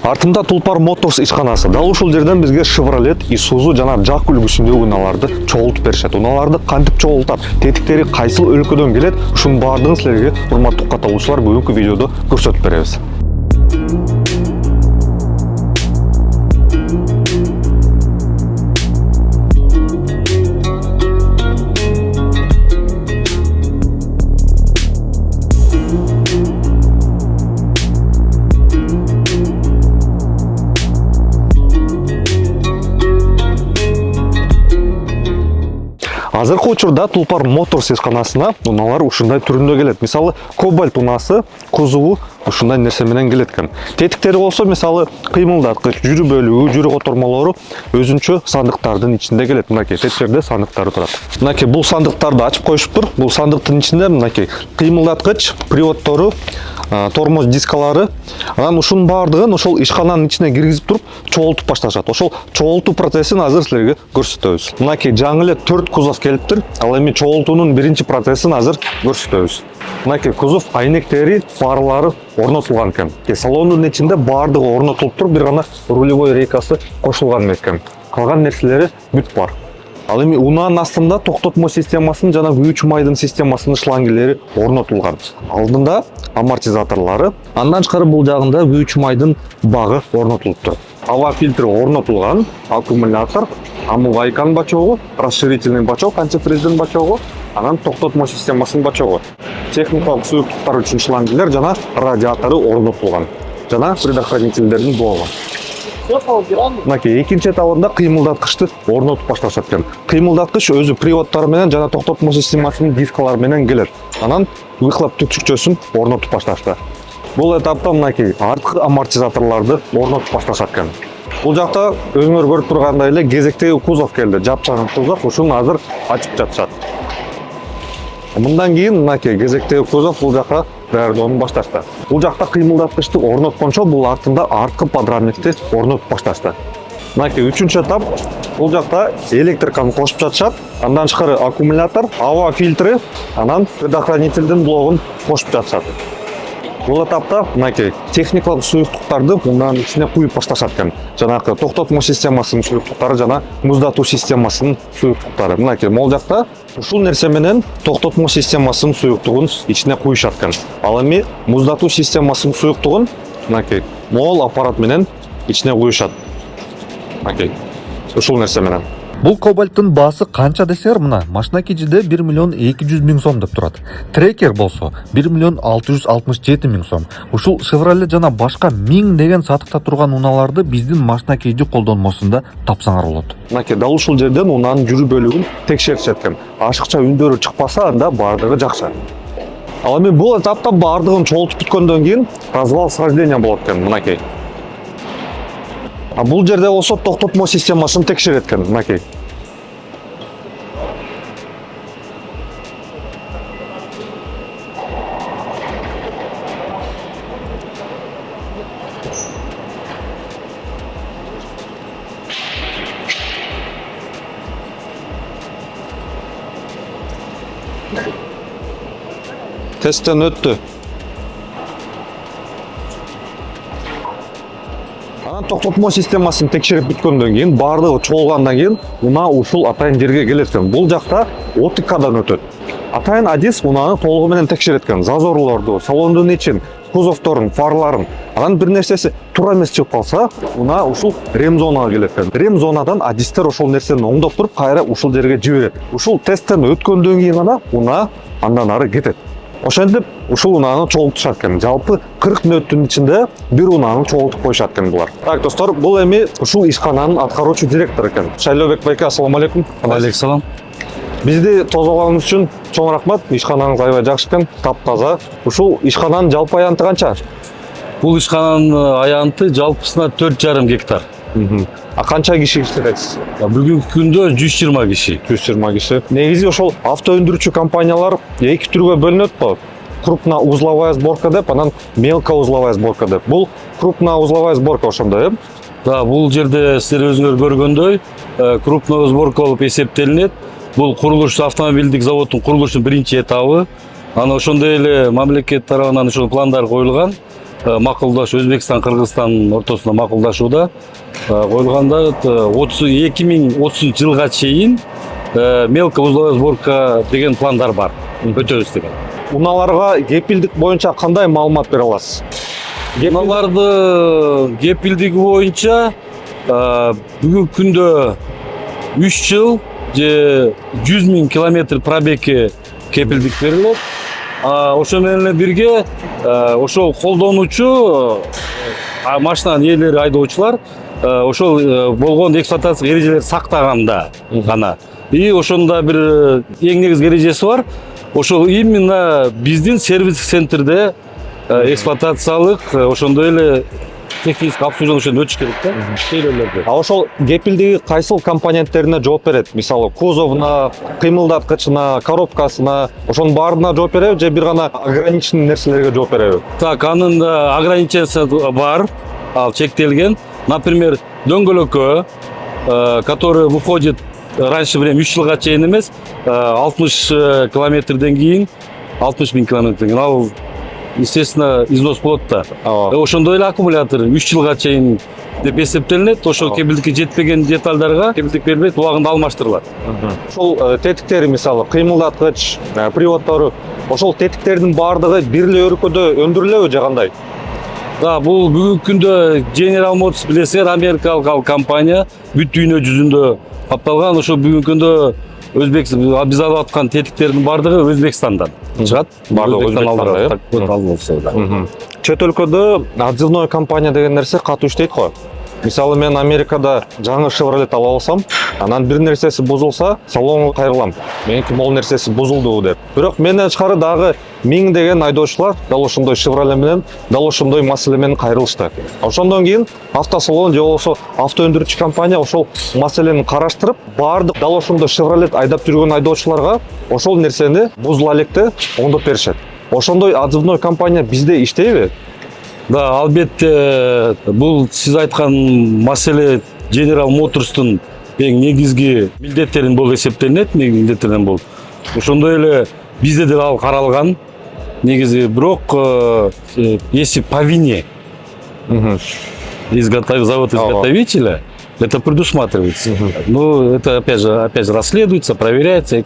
Артында Tulpar Motors ишканасы. Дал ушул жерден бизге Chevrolet, Isuzu жана JAC үлгүсүндөгү унааларды чогултуп беришет. Унааларды кантип чогултат, тетиктери кайсыл өлкөдөн келет, ушунун баардыгын силерге урматтуу катталуучулар бүгүнкү видеодо көрсөтүп беребиз. Азыркы учурда Tulpar Motors ишканасына унаалар ушундай түрүндө келет. Мисалы, Cobalt унасы кузову ушундай нерсе менен келет экен. Тетиктери болсо, мисалы, кыймылдаткыч, жүрү бөлүгү, жүрү котормолору өзүнчө сандыктардын ичинде келет. Мынакей, теттерде сандыктары турат. Мынакей, бул сандыктарды ачып коюшуптур. Бул сандыктын ичинде мынакей кыймылдаткыч, приводтору, тормоз дискалары, анан ушунун баардыгын ошол ишкананын ичине киргизип туруп чогултуп башташат. Ошол чогултуу процессин азыр силерге көрсөтөбүз. Мынакей жаңы эле 4 кузов келиптир. Ал эми чогултуунун биринчи процессин азыр көрсөтөбүз. Мынакей кузов айнектери, фарлары орнотулган экен. Салондун ичинде баардыгы орнотулуп туруп, бир гана рулевой рейкасы кошулган экен. Калган нерселери бүт бар. Ал эми унаанын астында токтотмо системасынын жана күйүүчү майдын системасынын шлангелери орнотулган. Алдында амортизаторлары, андан тышкары бул жагында күйүүчү майдын багы орнотулуптур. Ава фильтри орнотулган, аккумулятор, омывайканын бачогу, расширительный бачок, антифриздин бачогу, анан токтотмо системасынын бачогу. Техникалык суюктуктар үчүн шлангелер жана радиатору орнотулган. Жана предохранительдердин блогу. Мынакей экинчи этабында кыймылдаткычты орнотуп башташат экен. Кыймылдаткыч өзү приводдор менен жана токтотмо системасынын дискалары менен келет. Анан выхлоп түтүкчөсүн орнотуп башташты. Бул этапта мынакей арткы амортизаторларды орнотуп башташат экен. Бул жакта өзүңөр көрүп тургандай эле кезектеги кузов келди. Жапчаган кузов, ушуну азыр ачып жатышат. Мындан кийин мынакей кезектеги кузов бул жака даярдоону башташты. Бул жакта кыймылдаткычты орноткончо бул артында арткы подрамникти орнотуп башташты. Мынакей үчүнчү этап, бул жакта электриканы кошуп жатышат. Андан тышкары аккумулятор, ава фильтри, анан предохранительдин блогун кошуп жатышат. Бул этапта мынакей техникалык суюктуктарды мунун ичине куюп башташат экен. Жанагы токтотмо системасынын суюктуктары жана муздатуу системасынын суюктуктары. Мынакей могул жакта ушул нерсе менен токтотмо системасынын суюктугун ичине куюшат экен. Ал эми муздатуу системасынын суюктугун мынакей могул аппарат менен ичине куюшат. Мынакей ушул нерсе менен. Бул Кобальттын баасы канча десеңер, мына машина кичиде 1 миллион 200 миң сом деп турат. Трекер болсо 1 миллион 667 миң сом. Ушул Chevrolet жана башка миңдеген сатыкта турган унааларды биздин машина кейжи колдонмосунда тапсаңар болот. Мынакей дал ушул жерден унаанын жүрү бөлүгүн текшеришет экен. Ашыкча үндөрү чыкпаса, анда баардыгы жакшы. Ал эми бул этапта баардыгын чогултуп бүткөндөн кийин развал схождения болот экен. Мынакей. А бул жерде болсо токтотмо системасын текшерет экен. Мынакей. Testten өттү. Анан токтотмо системасын текшерип бүткөндөн кийин, баардыгы чогулгандан кийин, унаа ушул атайын жерге келет экен. Бул жакта ОТКдан өтөт. Атайын адис унааны толугу менен текшерет экен. Зазорлорду, салондун ичин, кузовторун, фарларын. Анан бир нерсеси туура эмес чыгып калса, унаа ушул рем зонага келет экен. Рем зонадан адистер ошол нерсени оңдоп туруп, кайра ушул жерге жиберет. Ушул тесттен өткөндөн кийин гана унаа андан ары кетет. Ошентип ушул унааны чогултушат экен. Жалпы 40 мүнөттүн ичинде бир унааны чогултуп коюшат экен булар. Так, достор, бул эми ушул ишкананын аткаруучу директору экен. Шайлообек байке, ассаламу алейкум. Алейкум салам. Бизди тозолаганыңыз үчүн чоң рахмат. Ишканаңыз аябай жакшы экен, таптаза. Ушул ишкананын жалпы аянты канча? Бул ишкананын аянты жалпысына 4,5 гектар. А канча киши иштетесиз? Бүгүнкү күндө 120 киши. 120 киши. Негизи ошол авто өндүрүүчү компаниялар эки түргө бөлүнөт го. Крупно узловая сборка деп, анан мелко узловая сборка деп. Бул крупно узловая сборка ошондой, э? Да, бул жерде силер өзүңөр көргөндөй, крупно сборка болуп эсептелинет. Бул курулуш автомобилдик заводдун курулушунун биринчи этабы. Аны ошондой эле мамлекет тарабынан ошол пландар коюлган. макулдаш Өзбекстан Кыргызстан ортосунда макулдашууда коюлганда 2030 жылга чейин мелкая узловая сборка деген пландар бар, өтөбүз деген. Унааларга кепилдик боюнча кандай маалымат бере аласыз? Унааларды кепилдиги боюнча бүгүнкү күндө 3 жыл же 100 000 километр пробегке кепилдик берилет. Ошо менен бирге ошол колдонуучу машинанын ээлери, айдоочулар ошол болгон эксплуатация эрежелерин сактаганда гана. И ошондо бир эң негизги эрежеси бар. Ошол именно биздин сервис центрде эксплуатациялык ошондой эле техникалык обслуживаниеден өтүш керек да. Шейлерлерде. Ошол кепилдиги кайсыл компоненттерине жооп берет? Мисалы кузовуна, кыймылдаткычына, коробкасына, ошонун баарына жооп береби же бир гана ограниченный нерселерге жооп береби? Так, анын ограничениясы бар, ал чектелген. Например, дөңгөлөккө, который выходит раньше время 3 жылга чейин эмес, 60 километрден кийин, 60 000 километрден кийин ал естественно износ болот да. Ошондой эле аккумулятор 3 жылга чейин деп эсептелинет. Ошол кепилдикке жетпеген детальдарга кепилдик берилбейт, убагында алмаштырылат. Ошол тетиктери мисалы кыймылдаткыч, приводдору, ошол тетиктердин баардыгы бир эле өркөдө өндүрүлөбү же кандай? Да, бул бүгүнкү күндө General Motors билесиңер, америкалык компания бүт дүйнө жүзүндө капталган. Ошо бүгүнкү күндө биз алып аткан тетиктердин баардыгы Өзбекстандан чыгат. Баардыгы Өзбекстандан. Чет өлкөдө отзывной компания деген нерсе катуу иштейт го. Мисалы мен Америкада жаңы Chevrolet алып алсам, анан бир нерсеси бузулса, салонго кайрылам. Меники могул нерсеси бузулду деп. Бирок менден тышкары дагы 1000 деген айдоочулар дал ошондой Chevrolet менен, дал ошондой маселе менен кайрылышты. Ошондон кийин автосалон же болбосо авто өндүрүүчү компания ошол маселени караштырып, баардык дал ошондой Chevrolet айдап жүргөн айдоочуларга ошол нерсени бузула электе оңдоп беришет. Ошондой отзывной компания бизде иштейби? Да, албетте, бул сиз айткан маселе General Motors'тун эң негизги милдеттеринен болуп эсептелинет, милдеттеринен болуп. Ошондой эле бизде деле ал каралган. Негизи, бирок если по вине завод изготовителя, это предусматривается. Ну, это опять же расследуется, проверяется,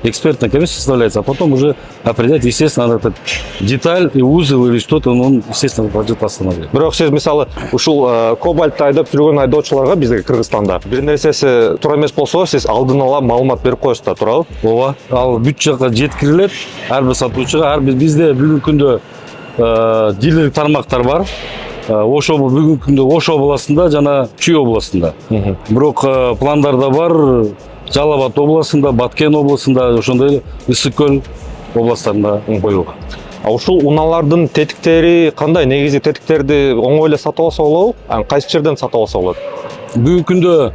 экспертная комиссия составляется, а потом уже определять, естественно, этот деталь и узел или что-то, он, естественно, будет постановлять. Бирок сиз мисалы ушул кобальтты айдап жүргөн айдоочуларга бизде Кыргызстанда бир нерсеси туура эмес болсо, сиз алдын ала маалымат берип коесуз да, туурабы? Ооба, ал бүт жакка жеткирилет, ар бир сатуучуга, бизде бүгүнкү күндө дилерлик тармактар бар. Ошо бүгүнкү күндө Ошо областында жана Чүй областында. Бирок пландарда бар Жалал Абад областында, Баткен областында, ошондой Ысык көл областарында коюлган. Ушул унаалардын тетиктери кандай? Негизи тетиктерди оңой эле сатып алса болобу? Кайсы жерден сатып алса болот? Бүгүнкү күндө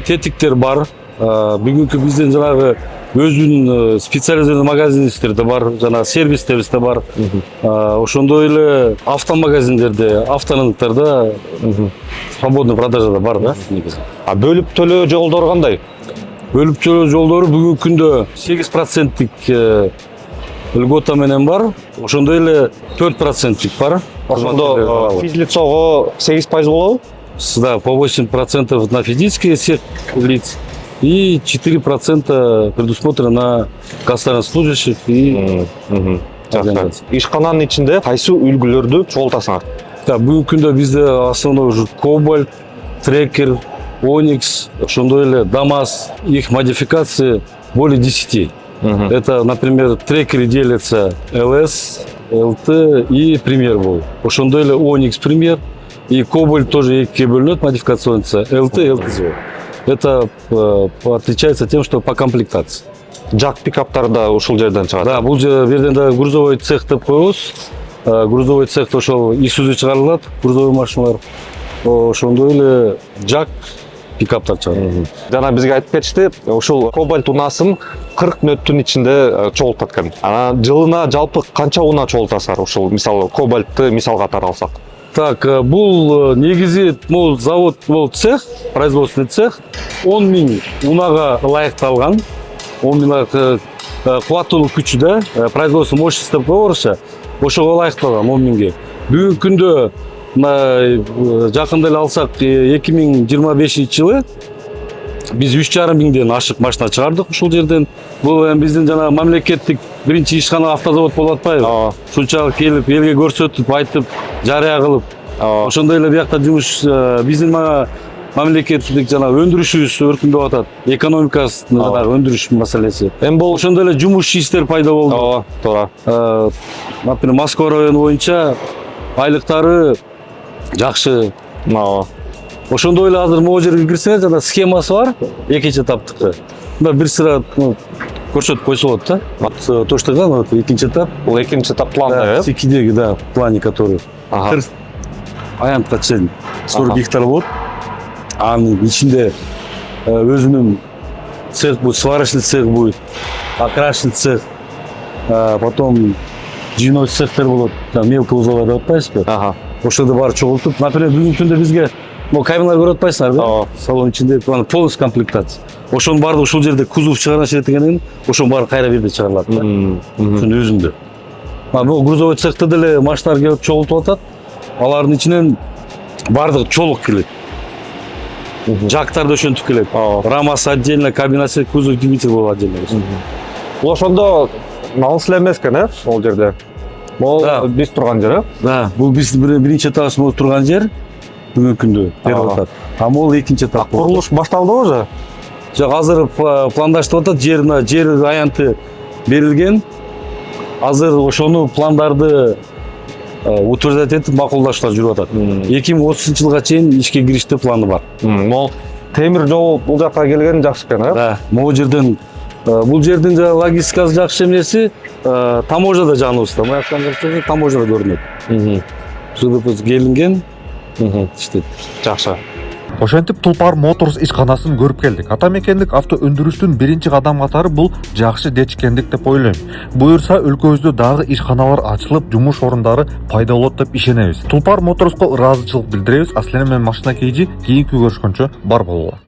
тетиктер бар. Бүгүнкү биздин жанагы өзүнүн специализированный магазиндер да бар, жана сервистерибиз да бар. Ошондой эле автомагазиндерде, авторыноктарда свободный продажада бар да. Бөлүп төлөө жолдору кандай? Бөлүп төлөө жолдору бүгүнкү күндө 8% льгота менен бар. Ошондой эле 4% бар. Ошондо физлицого 8% болобу? Да, по 8% на физические всех лиц. И 4% предусмотрено на государственных служащих и организаций. Ишкананын ичинде кайсы үлгүлөрдү чогултасыңар? Бүгүнкү күндө бизде основной уже Кобальт, Трекер, Оникс, ошондой эле ДАМАЗ, их модификации более 10. Это, например, Трекер делятся ЛС, ЛТ и Премьер болуп. Ошондой эле Оникс Премьер и Кобальт тоже экиге бөлүнөт, модификациянча ЛТ, ЛТЗО. Это отличается тем, что по комплектации. Жак пикаптар да ушул жерден чыгат. Да, бул жерден да грузовой цех деп коебуз. Грузовой цех ошол Исузу чыгарылат, грузовой машиналар. Ошондой эле жак пикаптар чыгарылат. Жана бизге айтып кетишти, ушул Кобальт унасын 40 мүнөттүн ичинде чогултат экен. Анан жылына жалпы канча унаа чогултасызар? Ушул мисалы Кобальтты мисал катары алсак. Так, бул негизи могул завод, могул цех, производственный цех 10 000 унага ылайыкталган. 10 000 кубаттуулук күчү да, производство мощности деп коебуз, ошого ылайыкталган 10 000ге. бүгүнкү күндө мына жакында эле алсак 2025 жылы биз 3,5 миңден ашык машина чыгардык ушул жерден. Бул эми биздин жана мамлекеттик биринчи ишкана автозавод болуп атпайбы? Ушунчалык келип элге көрсөтүп, айтып, жарыя кылып. Ошондой эле биякта жумуш биздин мамлекеттик жана өндүрүшүбүз өркүндөп атат. Экономикасын жана өндүрүш маселеси. Эми бул Ошондой эле жумуш иштер пайда болду. туура. Например, Москва району боюнча айлыктары жакшы. Ошондой эле азыр могу жерге кирсеңер, жана схемасы бар, экинчи этаптыкы. Мына бир сыра көрсөтүп койсо болот да. То, что вот экинчи этап. Бул экинчи этап планда, э? Секидеги, да, в плане который. Аянтка чейин 40 гектар болот. Анын ичинде өзүнүн цех будет, сварочный цех будет, окрашный цех, потом жийной цехтер болот, мелкий узалар деп атпайсызбы? Ошолорду баары чогултуп, например, бүгүнкү күндө бизге камералар көрүп атпайсыңарбы? Салон ичинде полностью комплектация. Ошонун баардыгы ушул жерде кузов чыгарыш этегенин, ошонун баары кайра бирде чыгарылат. Ушунун өзүндө. Бул грузовой цехте деле машиналар келип чогултуп атат. Алардын ичинен баардыгы чолук келет. Жактарды ошентип келет. Рамасы отдельно, кабинасы, кузов, двигатель болот отдельно. Бул ошондо налыс эле эмес экен, э? Ол жерде. Бул биз турган жер, э? Да, бул биз биринчи этабыбыз турган жер. Бүгүнкү күндө берип атат. А могул экинчи этап. Курулуш башталдыбы уже? Жок, азыр пландаштырып атат, жер аянты берилген. Азыр ошону пландарды утверждать этип макулдашуулар жүрүп атат. 2030 жылга чейин ишке кириште планы бар. Могул темир жол бул жакка келген жакшы экен, э? Да, могул жерден бул жердин логистикасы жакшы эмнеси, таможня да жаныбызда. Мына жактан көрсөңүз, таможня да көрүнөт. ЖДП келинген, иштейт. Жакшы. Ошентип Тулпар Моторс ишканасын көрүп келдик. Ата мекендик авто өндүрүштүн биринчи кадам катары бул жакшы дечкендик деп ойлойм. Буюрса өлкөбүздө дагы ишканалар ачылып, жумуш орундары пайда болот деп ишенебиз. Тулпар Моторско ыраазычылык билдиребиз. Аслен менен Машина Кейжи кийинки көрүшкөнчө бар болгула.